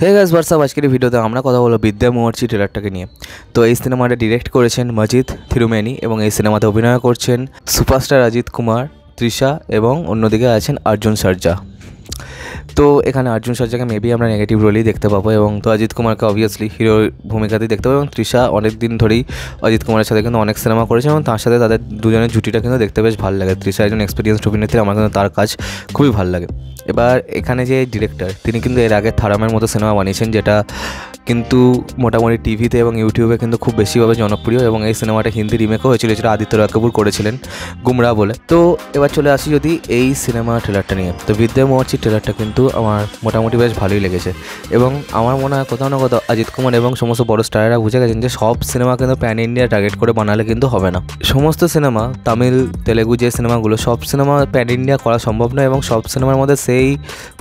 Hey guys WhatsApp, আজকের ভিডিওতে আমরা কথা বলবো বিদ্যা মহর্ষি ট্রেলারটাকে নিয়ে। তো এই সিনেমাটা ডিরেক্ট করেছেন মজিদ থিরুমেনি এবং এই সিনেমাতে অভিনয় করছেন সুপারস্টার অজিত কুমার, তৃষা এবং অন্যদিকে আছেন অর্জুন সর্জা। তো এখানে অর্জুন সর্জাকে মেবি আমরা নেগেটিভ রোলেই দেখতে পাবো এবং তো অজিত কুমারকে অবভিয়াসলি হিরো ভূমিকাতেই দেখতে পাবো এবং তৃষা অনেক দিন ধরেই অজিত কুমারের সাথে কিন্তু অনেক সিনেমা করেছে এবং তার সাথে তাদের দুজনের জুটিটা কিন্তু দেখতে বেশ ভালো লাগে। তৃষা একজন এক্সপিরিয়েন্সড অভিনেত্রী, আমার কিন্তু তার কাজ খুবই ভালো লাগে। এবার এখানে যে ডিরেক্টর, তিনি কিন্তু এর আগে থারামের মতো সিনেমা বানিয়েছেন, যেটা কিন্তু মোটামুটি টিভিতে এবং ইউটিউবে কিন্তু খুব বেশিভাবে জনপ্রিয় এবং এই সিনেমাটা হিন্দি রিমেকও হয়েছিল, যেটা আদিত্য রয় কাপুর করেছিলেন গুমরা বলে। তো এবার চলে আসি যদি এই সিনেমা ট্রেলারটা নিয়ে। তো বিদ্যা মহর্ষি ট্রেলারটা কিন্তু আমার মোটামুটি বেশ ভালোই লেগেছে এবং আমার মনে হয় কোথাও না কোথাও অজিত কুমার এবং সমস্ত বড় স্টারেরা বুঝে গেছেন যে সব সিনেমা কিন্তু প্যান ইন্ডিয়া টার্গেট করে বানালে কিন্তু হবে না। সমস্ত সিনেমা, তামিল তেলেগু যে সিনেমাগুলো, সব সিনেমা প্যান ইন্ডিয়া করা সম্ভব নয় এবং সব সিনেমার মধ্যে সেই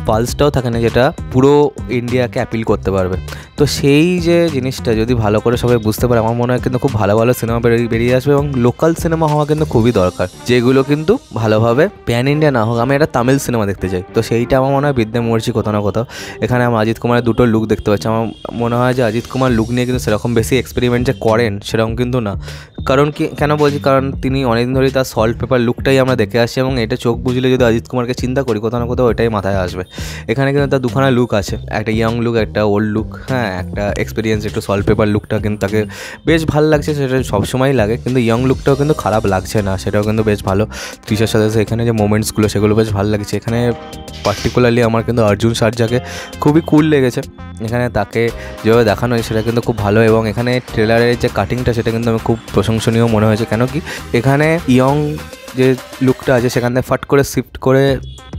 পালসটাও থাকে না যেটা পুরো ইন্ডিয়াকে অ্যাপিল করতে পারবে। তো সেই যে জিনিসটা যদি ভালো করে সবাই বুঝতে পারে, আমার মনে হয় কিন্তু খুব ভালো ভালো সিনেমা বেরিয়ে আসবে এবং লোকাল সিনেমা হওয়া কিন্তু খুবই দরকার, যেগুলো কিন্তু ভালোভাবে প্যান ইন্ডিয়া না হোক। আমি একটা তামিল সিনেমা দেখতে চাই, তো সেইটা আমার মনে হয় বিদ্যা মহর্ষি কোথাও না কোথাও। এখানে আমি অজিত কুমারের দুটো লুক দেখতে পাচ্ছি। আমার মনে হয় যে অজিত কুমার লুক নিয়ে কিন্তু সেরকম বেশি এক্সপেরিমেন্ট যে করেন সেরকম কিন্তু না। কারণ কি কেন বলছি, কারণ তিনি অনেকদিন ধরেই তার সল্ট পেপার লুকটাই আমরা দেখে আসছি এবং এটা চোখ বুঝলে যদি অজিত কুমারকে চিন্তা করি, কোথাও না কোথাও ওইটাই মাথায় আসবে। এখানে কিন্তু তার দুখানা লুক আছে, একটা ইয়ং লুক, একটা ওল্ড লুক। হ্যাঁ, একটা এক্সপিরিয়েন্স, একটু সল্ট পেপার লুকটা কিন্তু তাকে বেশ ভালো লাগছে, সেটা সবসময়ই লাগে, কিন্তু ইয়ং লুকটাও কিন্তু খারাপ লাগছে না, সেটাও কিন্তু বেশ ভালো। তৃষার সাথে এখানে যে মোমেন্টসগুলো সেগুলো বেশ ভালো লাগছে। এখানে পার্টিকুলারলি আমার কিন্তু অর্জুন সর্জাকে খুবই কুল লেগেছে। এখানে তাকে যেভাবে দেখানো হয়েছে সেটা কিন্তু খুব ভালো এবং এখানে ট্রেলারের যে কাটিংটা সেটা কিন্তু আমি খুব প্রশংসনীয় মনে হয়েছে। কেন কি এখানে ইয়ং যে লুকটা আছে সেখান থেকে ফাট করে শিফট করে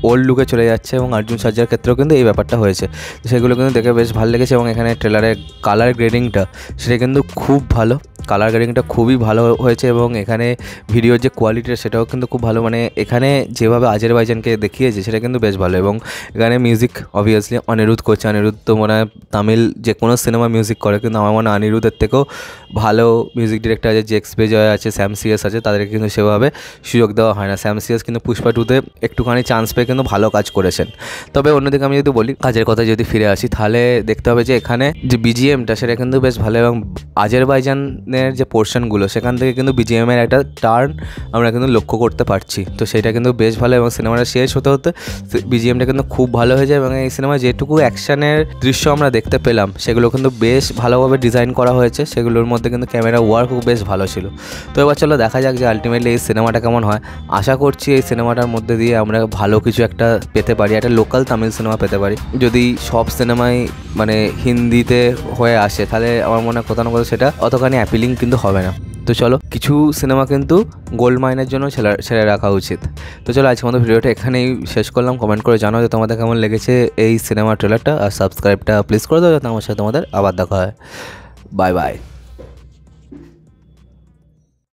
ওল্ড লুকে চলে যাচ্ছে এবং অর্জুন সর্জার ক্ষেত্রেও কিন্তু এই ব্যাপারটা হয়েছে। সেগুলো কিন্তু দেখে বেশ ভালো লেগেছে এবং এখানে ট্রেলারের কালার গ্রেডিংটা সেটা কিন্তু খুব ভালো, কালার গ্রেডিংটা খুবই ভালো হয়েছে এবং এখানে ভিডিওর যে কোয়ালিটিটা সেটাও কিন্তু খুব ভালো। মানে এখানে যেভাবে আজারবাইজানকে দেখিয়েছে সেটা কিন্তু বেশ ভালো এবং এখানে মিউজিক অবভিয়াসলি অনিরুদ্ধ করছে। অনিরুদ্ধ তো মনে হয় তামিল যে কোনো সিনেমা মিউজিক করে, কিন্তু আমার মনে হয় অনিরুদ্ধের থেকেও ভালো মিউজিক ডিরেক্টর আছে, জেক্স বেজয় আছে, স্যাম সিএস আছে, তাদেরকে কিন্তু সেভাবে সুযোগ দেওয়া হয় না। স্যাম সিএস কিন্তু পুষ্পা 2-তে একটুখানি চান্স পেয়ে কিন্তু ভালো কাজ করেছেন। তবে অন্যদিকে আমি যদি বলি কাজের কথা যদি ফিরে আসি, তাহলে দেখতে হবে যে এখানে যে বিজিএমটা সেটা কিন্তু বেশ ভালো এবং আজারবাইজানের যে পোর্শনগুলো সেখান থেকে কিন্তু বিজিএমের একটা টার্ন আমরা কিন্তু লক্ষ্য করতে পারছি। তো সেটা কিন্তু বেশ ভালো এবং সিনেমাটা শেষ হতে হতে বিজিএমটা কিন্তু খুব ভালো হয়ে যায় এবং এই সিনেমায় যেটুকু অ্যাকশানের দৃশ্য আমরা দেখতে পেলাম সেগুলো কিন্তু বেশ ভালোভাবে ডিজাইন করা হয়েছে, সেগুলোর মধ্যে কিন্তু ক্যামেরা ওয়ার্কও বেশ ভালো ছিল। তো এবার চলো দেখা যাক যে আলটিমেটলি এই সিনেমাটা কেমন হয়। আশা করছি এই সিনেমাটার মধ্যে দিয়ে আমরা ভালো কিছু একটা পেতে পারি, একটা লোকাল তামিল সিনেমা পেতে পারি। যদি সব সিনেমাই মানে হিন্দিতে হয়ে আসে তাহলে আমার মনে হয় কোথাও না কোথাও সেটা অতখানি অ্যাপিলিং কিন্তু হবে না। তো চলো, কিছু সিনেমা কিন্তু গোল্ড মাইনের জন্য ছেড়ে রাখা উচিত। তো চলো, আজকে আমাদের ভিডিওটা এখানেই শেষ করলাম। কমেন্ট করে জানাও যে তোমাদের কেমন লেগেছে এই সিনেমা ট্রেলারটা, আর সাবস্ক্রাইবটা প্লিজ করে দাও যাতে আমার সাথে তোমাদের আবার দেখা হয়। Bye bye.